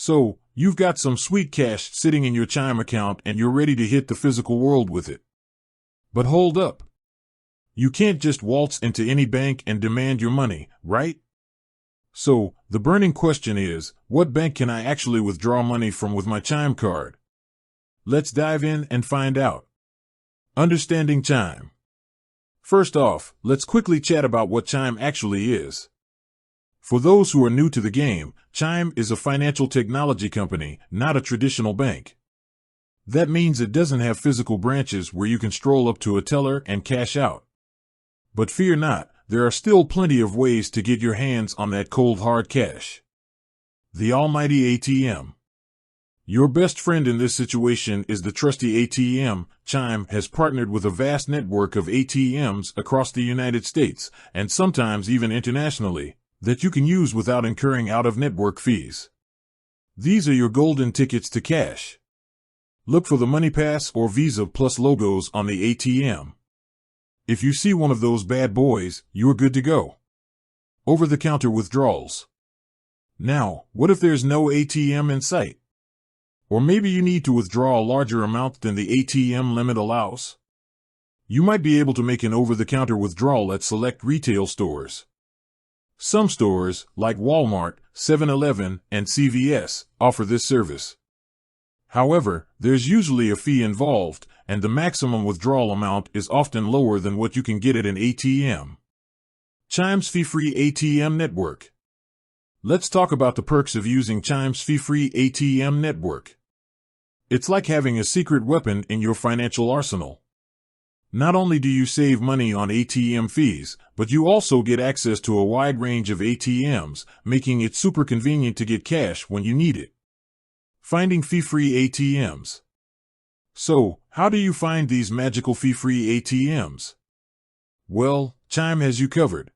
So, you've got some sweet cash sitting in your Chime account and you're ready to hit the physical world with it. But hold up. You can't just waltz into any bank and demand your money, right? So, the burning question is, what bank can I actually withdraw money from with my Chime card? Let's dive in and find out. Understanding Chime. First off, let's quickly chat about what Chime actually is. For those who are new to the game, Chime is a financial technology company, not a traditional bank. That means it doesn't have physical branches where you can stroll up to a teller and cash out. But fear not, there are still plenty of ways to get your hands on that cold hard cash. The almighty ATM. Your best friend in this situation is the trusty ATM. Chime has partnered with a vast network of ATMs across the United States, and sometimes even internationally, that you can use without incurring out-of-network fees. These are your golden tickets to cash. Look for the MoneyPass or Visa Plus logos on the ATM. If you see one of those bad boys, you're good to go. Over-the-counter withdrawals. Now, what if there's no ATM in sight? Or maybe you need to withdraw a larger amount than the ATM limit allows? You might be able to make an over-the-counter withdrawal at select retail stores. Some stores, like Walmart, 7-Eleven, and CVS, offer this service. However, there's usually a fee involved, and the maximum withdrawal amount is often lower than what you can get at an ATM. Chime's fee-free ATM network. Let's talk about the perks of using Chime's fee-free ATM network. It's like having a secret weapon in your financial arsenal. Not only do you save money on ATM fees, but you also get access to a wide range of ATMs, making it super convenient to get cash when you need it. Finding fee-free ATMs. So, how do you find these magical fee-free ATMs? Well, Chime has you covered.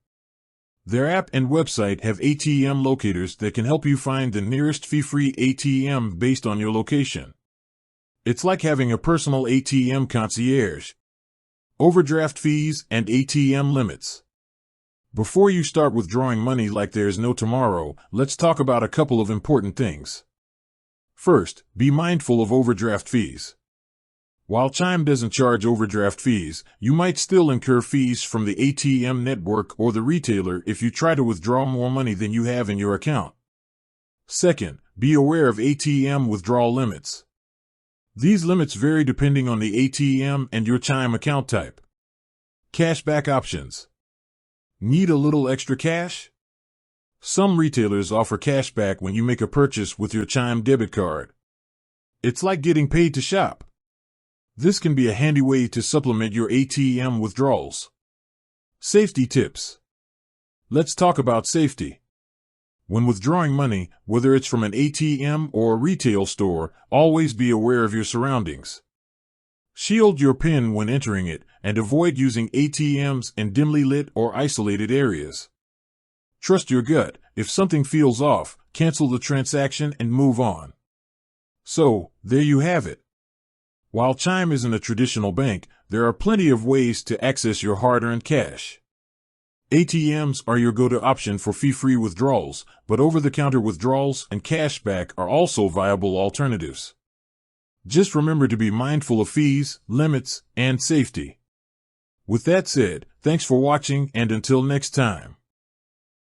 Their app and website have ATM locators that can help you find the nearest fee-free ATM based on your location. It's like having a personal ATM concierge. Overdraft fees and ATM limits. Before you start withdrawing money like there's no tomorrow, let's talk about a couple of important things. First, be mindful of overdraft fees. While Chime doesn't charge overdraft fees, you might still incur fees from the ATM network or the retailer if you try to withdraw more money than you have in your account. Second, be aware of ATM withdrawal limits. These limits vary depending on the ATM and your Chime account type. Cashback options. Need a little extra cash? Some retailers offer cashback when you make a purchase with your Chime debit card. It's like getting paid to shop. This can be a handy way to supplement your ATM withdrawals. Safety tips. Let's talk about safety. When withdrawing money, whether it's from an ATM or a retail store, always be aware of your surroundings. Shield your PIN when entering it, and avoid using ATMs in dimly lit or isolated areas. Trust your gut. If something feels off, cancel the transaction and move on. So, there you have it. While Chime isn't a traditional bank, there are plenty of ways to access your hard-earned cash. ATMs are your go-to option for fee-free withdrawals, but over-the-counter withdrawals and cashback are also viable alternatives. Just remember to be mindful of fees, limits, and safety. With that said, thanks for watching, and until next time.